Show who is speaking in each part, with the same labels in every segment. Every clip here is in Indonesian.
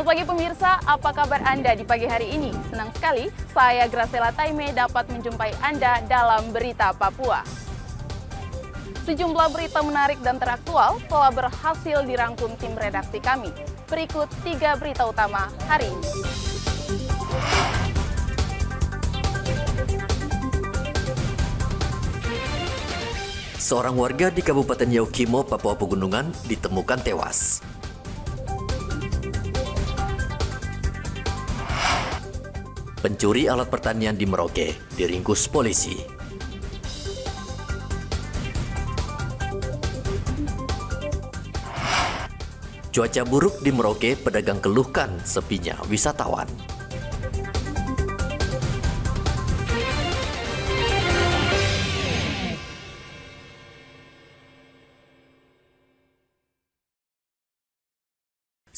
Speaker 1: Selamat pagi pemirsa, apa kabar Anda di pagi hari ini? Senang sekali, saya Graciela Taime dapat menjumpai Anda dalam Berita Papua. Sejumlah berita menarik dan teraktual telah berhasil dirangkum tim redaksi kami. Berikut 3 berita utama hari ini.
Speaker 2: Seorang warga di Kabupaten Yaukimo, Papua Pegunungan ditemukan tewas. Pencuri alat pertanian di Merauke diringkus polisi. Cuaca buruk di Merauke, pedagang keluhkan sepinya wisatawan.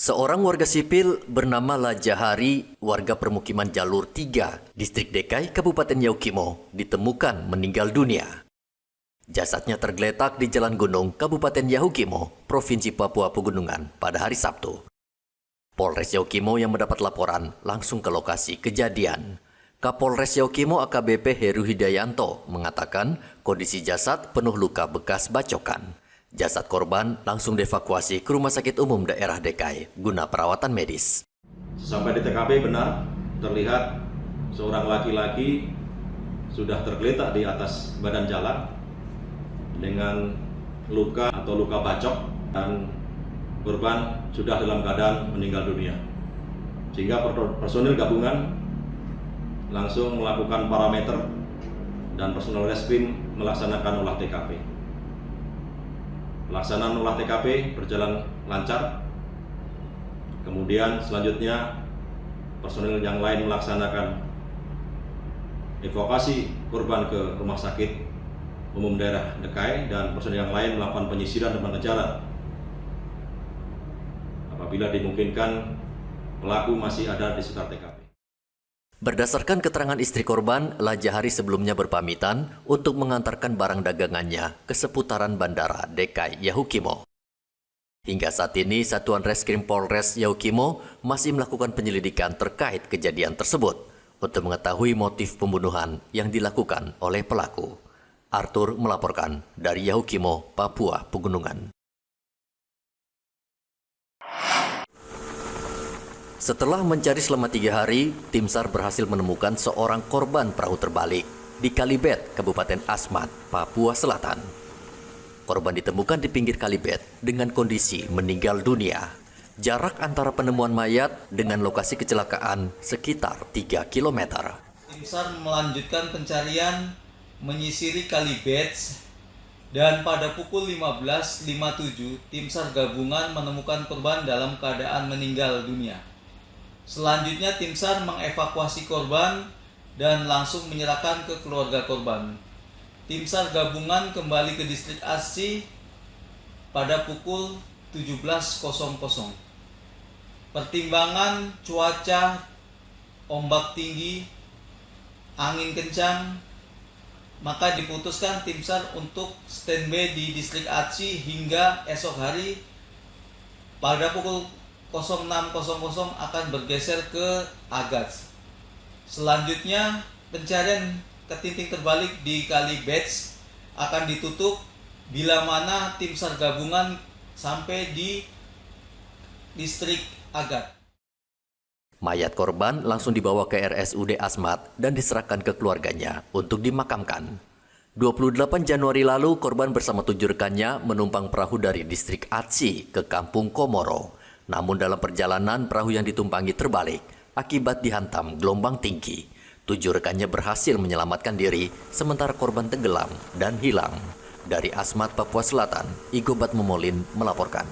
Speaker 2: Seorang warga sipil bernama Lajahari, warga permukiman Jalur 3, Distrik Dekai, Kabupaten Yaukimo, ditemukan meninggal dunia. Jasadnya tergeletak di Jalan Gunung, Kabupaten Yaukimo, Provinsi Papua Pegunungan pada hari Sabtu. Polres Yaukimo yang mendapat laporan langsung ke lokasi kejadian. Kapolres Yaukimo AKBP Heru Hidayanto mengatakan kondisi jasad penuh luka bekas bacokan. Jasad korban langsung dievakuasi ke Rumah Sakit Umum Daerah Dekai guna perawatan medis.
Speaker 3: Sampai di TKP benar terlihat seorang laki-laki sudah tergeletak di atas badan jalan dengan luka atau luka bacok, dan korban sudah dalam keadaan meninggal dunia. Sehingga personil gabungan langsung melakukan parameter dan personel reskrim melaksanakan olah TKP. Pelaksanaan olah TKP berjalan lancar. Kemudian selanjutnya personil yang lain melaksanakan evakuasi korban ke Rumah Sakit Umum Daerah Dekai, dan personil yang lain melakukan penyisiran dan pengejaran. Apabila dimungkinkan, pelaku masih ada di sekitar TKP.
Speaker 2: Berdasarkan keterangan istri korban, Lajahari sebelumnya berpamitan untuk mengantarkan barang dagangannya ke seputaran Bandara Dekai Yaukimo. Hingga saat ini, Satuan Reskrim Polres Yaukimo masih melakukan penyelidikan terkait kejadian tersebut untuk mengetahui motif pembunuhan yang dilakukan oleh pelaku. Arthur melaporkan dari Yaukimo, Papua Pegunungan. Setelah mencari selama 3 hari, tim SAR berhasil menemukan seorang korban perahu terbalik di Kalibet, Kabupaten Asmat, Papua Selatan. Korban ditemukan di pinggir Kalibet dengan kondisi meninggal dunia. Jarak antara penemuan mayat dengan lokasi kecelakaan sekitar 3 km.
Speaker 4: Tim SAR melanjutkan pencarian menyisiri Kalibet, dan pada pukul 15.57 tim SAR gabungan menemukan korban dalam keadaan meninggal dunia. Selanjutnya tim SAR mengevakuasi korban dan langsung menyerahkan ke keluarga korban. Tim SAR gabungan kembali ke distrik Assi pada pukul 17.00. Pertimbangan cuaca, ombak tinggi, angin kencang, maka diputuskan tim SAR untuk standby di distrik Assi hingga esok hari pada pukul 06.00 akan bergeser ke Agats. Selanjutnya pencarian ke titik terbalik di Kalibet akan ditutup bila mana tim SAR gabungan sampai di distrik Agats.
Speaker 2: Mayat korban langsung dibawa ke RSUD Asmat dan diserahkan ke keluarganya untuk dimakamkan. 28 Januari lalu, korban bersama 7 rekannya menumpang perahu dari distrik Atsi ke Kampung Komoro. Namun dalam perjalanan, perahu yang ditumpangi terbalik akibat dihantam gelombang tinggi. 7 rekannya berhasil menyelamatkan diri, sementara korban tenggelam dan hilang. Dari Asmat, Papua Selatan, Igobat Momolin melaporkan.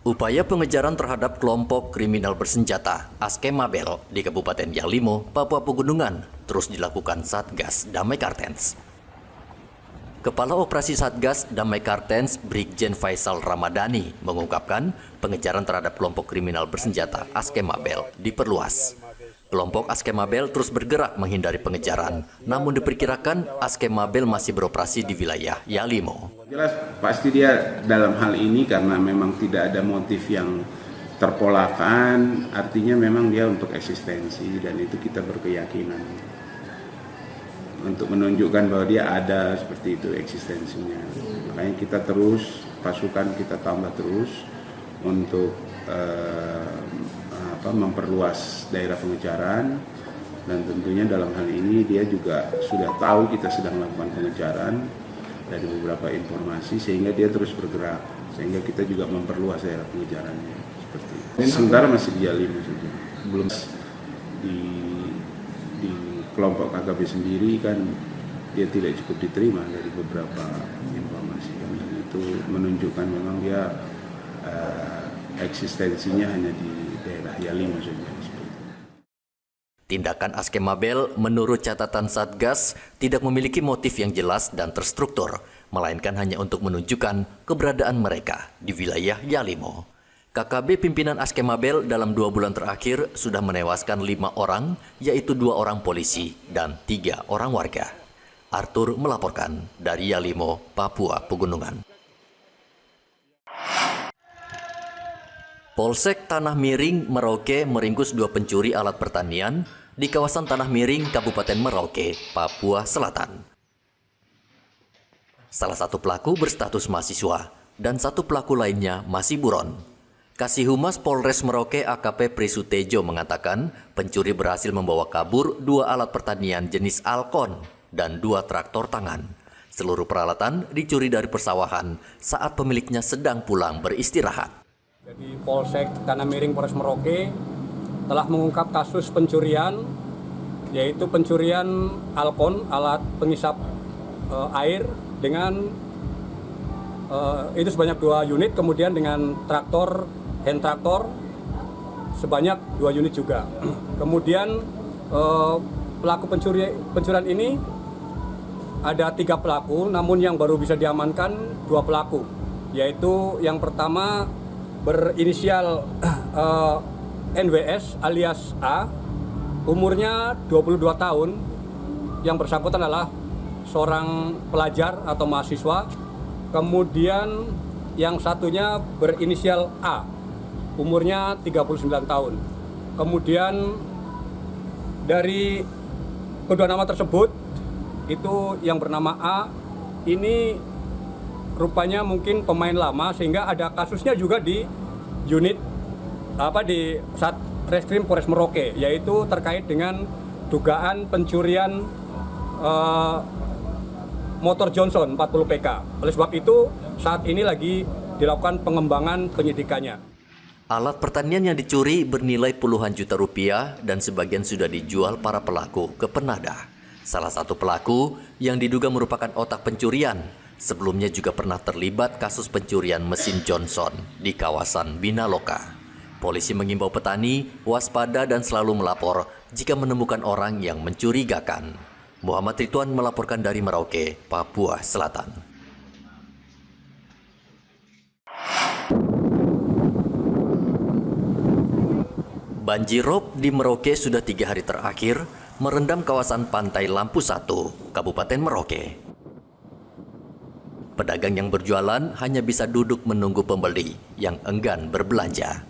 Speaker 2: Upaya pengejaran terhadap kelompok kriminal bersenjata Askemabel di Kabupaten Yalimo, Papua Pegunungan terus dilakukan Satgas Damai Kartens. Kepala Operasi Satgas Damai Kartens, Brigjen Faisal Ramadhani, mengungkapkan pengejaran terhadap kelompok kriminal bersenjata Askemabel diperluas. Kelompok Askemabel terus bergerak menghindari pengejaran, namun diperkirakan Askemabel masih beroperasi di wilayah Yalimo.
Speaker 5: Jelas pasti dia dalam hal ini karena memang tidak ada motif yang terpolakan, artinya memang dia untuk eksistensi dan itu kita berkeyakinan untuk menunjukkan bahwa dia ada seperti itu eksistensinya. Makanya kita terus, pasukan kita tambah terus untuk memperluas daerah pengejaran, dan tentunya dalam hal ini dia juga sudah tahu kita sedang melakukan pengejaran dari beberapa informasi sehingga dia terus bergerak, sehingga kita juga memperluas daerah pengejarannya seperti itu. Sementara masih di Yalimo saja, belum di kelompok KKB sendiri kan dia tidak cukup diterima dari beberapa informasi, dan itu menunjukkan memang dia eksistensinya hanya di daerah Yalimo saja.
Speaker 2: Tindakan Askemabel menurut catatan Satgas tidak memiliki motif yang jelas dan terstruktur, melainkan hanya untuk menunjukkan keberadaan mereka di wilayah Yalimo. KKB pimpinan Askemabel dalam 2 bulan terakhir sudah menewaskan 5 orang, yaitu 2 orang polisi dan 3 orang warga. Arthur melaporkan dari Yalimo, Papua Pegunungan. Polsek Tanah Miring, Merauke meringkus 2 pencuri alat pertanian di kawasan Tanah Miring, Kabupaten Merauke, Papua Selatan. Salah satu pelaku berstatus mahasiswa dan 1 pelaku lainnya masih buron. Kasih Humas Polres Merauke AKP Prisutejo mengatakan pencuri berhasil membawa kabur 2 alat pertanian jenis Alkon dan 2 traktor tangan. Seluruh peralatan dicuri dari persawahan saat pemiliknya sedang pulang beristirahat.
Speaker 6: Jadi Polsek Tanah Miring Polres Merauke telah mengungkap kasus pencurian, yaitu pencurian Alkon, alat pengisap air, dengan itu sebanyak 2 unit, kemudian dengan traktor, hand traktor sebanyak 2 unit juga. Kemudian pelaku pencurian ini ada 3 pelaku, namun yang baru bisa diamankan 2 pelaku, yaitu yang pertama berinisial NWS alias A, umurnya 22 tahun, yang bersangkutan adalah seorang pelajar atau mahasiswa. Kemudian yang satunya berinisial A, umurnya 39 tahun. Kemudian dari kedua nama tersebut, itu yang bernama A, ini rupanya mungkin pemain lama, sehingga ada kasusnya juga di unit di Satreskrim Polres Merauke, yaitu terkait dengan dugaan pencurian motor Johnson 40 PK. Oleh sebab itu saat ini lagi dilakukan pengembangan penyidikannya.
Speaker 2: Alat pertanian yang dicuri bernilai puluhan juta rupiah dan sebagian sudah dijual para pelaku ke penadah. Salah satu pelaku yang diduga merupakan otak pencurian sebelumnya juga pernah terlibat kasus pencurian mesin Johnson di kawasan Binaloka. Polisi mengimbau petani waspada dan selalu melapor jika menemukan orang yang mencurigakan. Muhammad Ridwan melaporkan dari Merauke, Papua Selatan. Banjirop di Merauke sudah 3 hari terakhir merendam kawasan pantai Lampu 1, Kabupaten Merauke. Pedagang yang berjualan hanya bisa duduk menunggu pembeli yang enggan berbelanja.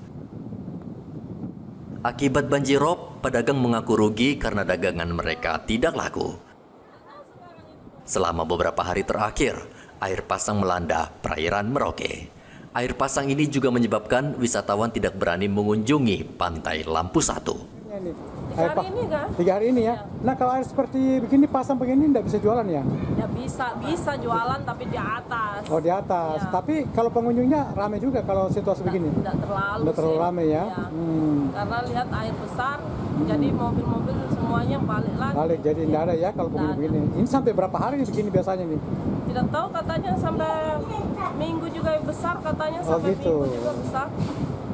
Speaker 2: Akibat banjirop, pedagang mengaku rugi karena dagangan mereka tidak laku. Selama beberapa hari terakhir, air pasang melanda perairan Merauke. Air pasang ini juga menyebabkan wisatawan tidak berani mengunjungi pantai Lampu 1.
Speaker 7: 3 hari ini kan? 3 hari ini ya. Nah kalau air seperti begini, pasang begini tidak bisa jualan ya?
Speaker 8: Ya bisa jualan tapi di atas.
Speaker 7: Oh di atas. Ya. Tapi kalau pengunjungnya ramai juga kalau situasi begini?
Speaker 8: Tidak terlalu
Speaker 7: ramai ya.
Speaker 8: Karena lihat air besar, jadi mobil-mobil semuanya balik lagi.
Speaker 7: Balik, jadi tidak ada ya kalau begini. Ini sampai berapa hari begini biasanya nih?
Speaker 8: Tidak tahu, katanya sampai minggu juga besar, katanya sampai
Speaker 7: gitu.
Speaker 8: minggu juga besar.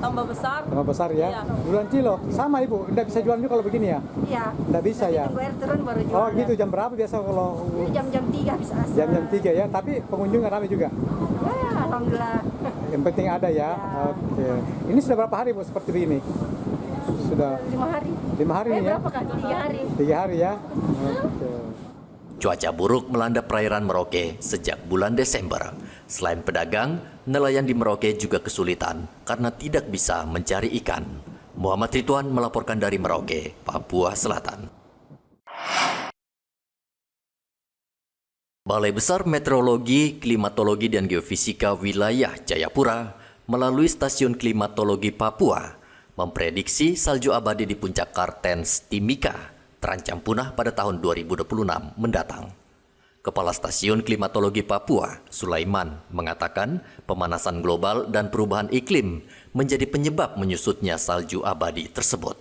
Speaker 8: Tambah besar
Speaker 7: ya? Iya. Bulan kilo, sama Ibu, tidak bisa jualan juga kalau begini ya?
Speaker 9: Iya.
Speaker 7: Tidak bisa ya?
Speaker 9: Air turun baru jualan.
Speaker 7: Oh gitu, jam berapa biasa kalau?
Speaker 9: Jam-jam 3 bisa.
Speaker 7: Jam-jam 3 ya, tapi pengunjungnya ramai juga?
Speaker 9: Ya, alhamdulillah.
Speaker 7: Yang penting ada ya? Oke. Ini sudah berapa hari Bu seperti ini? Sudah
Speaker 9: 5 hari.
Speaker 7: 5 hari ya?
Speaker 9: Berapa kan? 3 hari.
Speaker 7: 3 hari ya? Oke.
Speaker 2: Cuaca buruk melanda perairan Merauke sejak bulan Desember. Selain pedagang, nelayan di Merauke juga kesulitan karena tidak bisa mencari ikan. Muhammad Ridwan melaporkan dari Merauke, Papua Selatan. Balai Besar Meteorologi, Klimatologi dan Geofisika Wilayah Jayapura melalui Stasiun Klimatologi Papua memprediksi salju abadi di puncak Kartens Timika terancam punah pada tahun 2026 mendatang. Kepala Stasiun Klimatologi Papua, Sulaiman, mengatakan pemanasan global dan perubahan iklim menjadi penyebab menyusutnya salju abadi tersebut.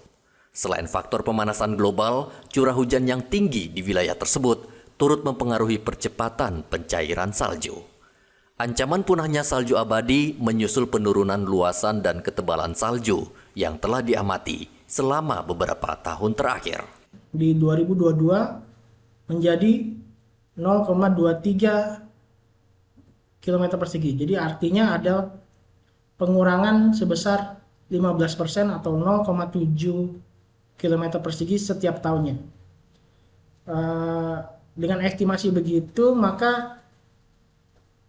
Speaker 2: Selain faktor pemanasan global, curah hujan yang tinggi di wilayah tersebut turut mempengaruhi percepatan pencairan salju. Ancaman punahnya salju abadi menyusul penurunan luasan dan ketebalan salju yang telah diamati selama beberapa tahun terakhir.
Speaker 10: Di 2022 menjadi 0,23 km persegi. Jadi artinya ada pengurangan sebesar 15% atau 0,7 km persegi setiap tahunnya. Dengan estimasi begitu, maka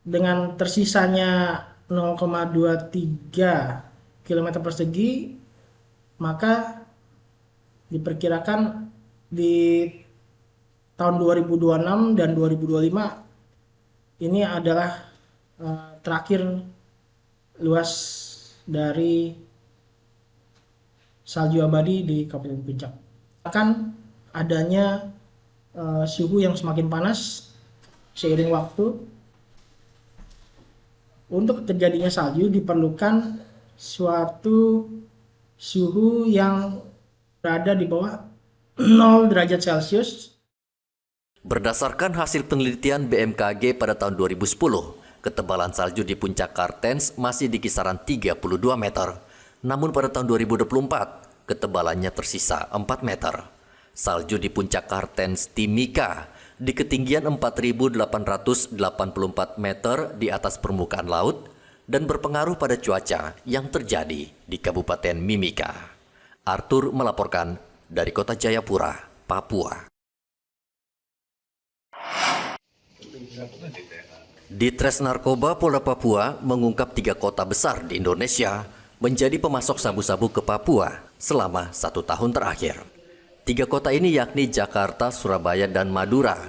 Speaker 10: dengan tersisanya 0,23 km persegi, maka diperkirakan di tahun 2026 dan 2025 ini adalah terakhir luas dari salju abadi di Kabupaten Puncak. Akan adanya suhu yang semakin panas seiring waktu. Untuk terjadinya salju diperlukan suatu suhu yang berada di bawah 0 derajat Celcius.
Speaker 2: Berdasarkan hasil penelitian BMKG pada tahun 2010, ketebalan salju di puncak Kartens masih di kisaran 32 meter. Namun pada tahun 2024, ketebalannya tersisa 4 meter. Salju di puncak Kartens Timika di ketinggian 4.884 meter di atas permukaan laut dan berpengaruh pada cuaca yang terjadi di Kabupaten Mimika. Arthur melaporkan dari Kota Jayapura, Papua. Ditres Narkoba Polda Papua mengungkap 3 kota besar di Indonesia menjadi pemasok sabu-sabu ke Papua selama 1 tahun terakhir. 3 kota ini yakni Jakarta, Surabaya, dan Madura.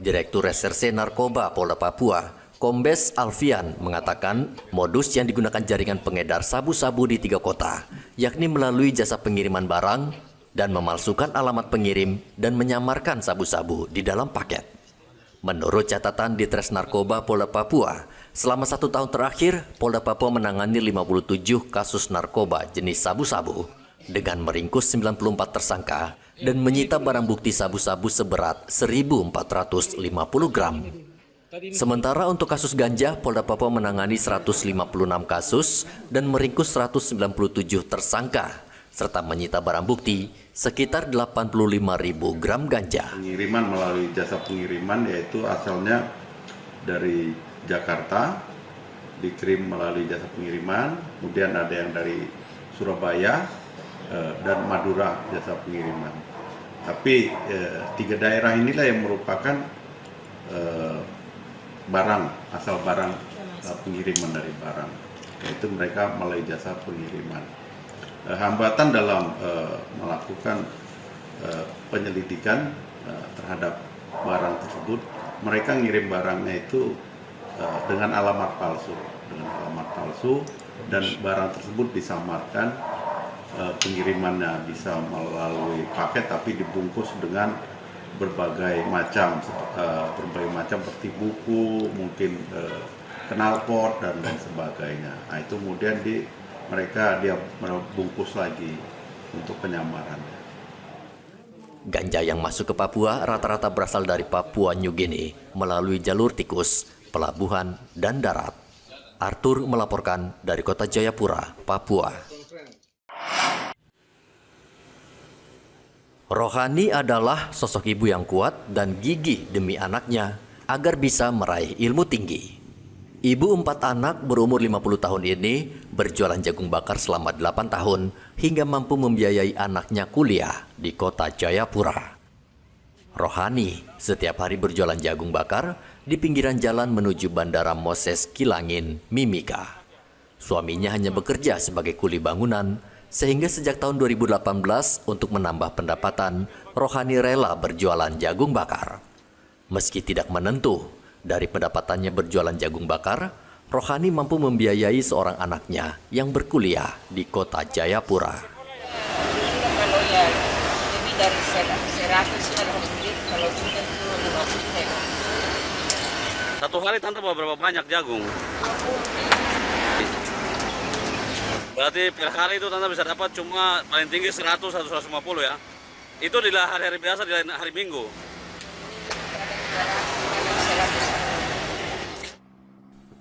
Speaker 2: Direktur Reserse Narkoba Polda Papua, Kombes Alfian, mengatakan modus yang digunakan jaringan pengedar sabu-sabu di 3 kota, yakni melalui jasa pengiriman barang dan memalsukan alamat pengirim dan menyamarkan sabu-sabu di dalam paket. Menurut catatan Ditres Narkoba Polda Papua, selama 1 tahun terakhir, Polda Papua menangani 57 kasus narkoba jenis sabu-sabu dengan meringkus 94 tersangka dan menyita barang bukti sabu-sabu seberat 1.450 gram. Sementara untuk kasus ganja, Polda Papua menangani 156 kasus dan meringkus 197 tersangka, serta menyita barang bukti sekitar 85.000 gram ganja.
Speaker 5: Pengiriman melalui jasa pengiriman yaitu asalnya dari Jakarta, dikirim melalui jasa pengiriman, kemudian ada yang dari Surabaya dan Madura jasa pengiriman. Tapi 3 daerah inilah yang merupakan barang, asal barang pengiriman dari barang, yaitu mereka melalui jasa pengiriman. Hambatan dalam melakukan penyelidikan terhadap barang tersebut, mereka ngirim barangnya itu dengan alamat palsu, dan barang tersebut disamarkan, pengirimannya bisa melalui paket tapi dibungkus dengan berbagai macam seperti buku, mungkin knalpot dan sebagainya. Nah, itu kemudian mereka bungkus lagi untuk penyamarannya.
Speaker 2: Ganja yang masuk ke Papua rata-rata berasal dari Papua New Guinea melalui jalur tikus, pelabuhan, dan darat. Arthur melaporkan dari Kota Jayapura, Papua. Rohani adalah sosok ibu yang kuat dan gigih demi anaknya agar bisa meraih ilmu tinggi. Ibu 4 anak berumur 50 tahun ini berjualan jagung bakar selama 8 tahun hingga mampu membiayai anaknya kuliah di kota Jayapura. Rohani setiap hari berjualan jagung bakar di pinggiran jalan menuju Bandara Moses Kilangin, Mimika. Suaminya hanya bekerja sebagai kuli bangunan, sehingga sejak tahun 2018 untuk menambah pendapatan, Rohani rela berjualan jagung bakar. Meski tidak menentu, dari pendapatannya berjualan jagung bakar, Rohani mampu membiayai seorang anaknya yang berkuliah di kota Jayapura.
Speaker 9: Kalau ya lebih dari 100 kalau tidak itu 50.
Speaker 11: Satu hari tante bawa berapa banyak jagung? Berarti per hari itu tante bisa dapat cuma paling tinggi 100 atau 150 ya? Itu di hari-hari biasa, di hari Minggu.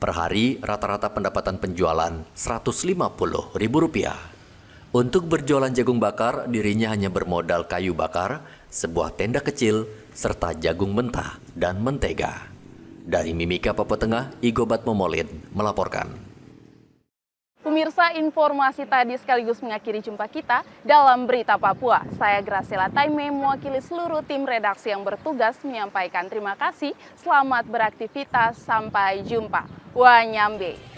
Speaker 2: Per hari rata-rata pendapatan penjualan Rp150.000. Untuk berjualan jagung bakar, dirinya hanya bermodal kayu bakar, sebuah tenda kecil, serta jagung mentah dan mentega. Dari Mimika, Papua Tengah, Igobat Momolin melaporkan.
Speaker 1: Pemirsa, informasi tadi sekaligus mengakhiri jumpa kita dalam Berita Papua. Saya Graciela Taime mewakili seluruh tim redaksi yang bertugas menyampaikan terima kasih. Selamat beraktivitas, sampai jumpa. Wanyambe.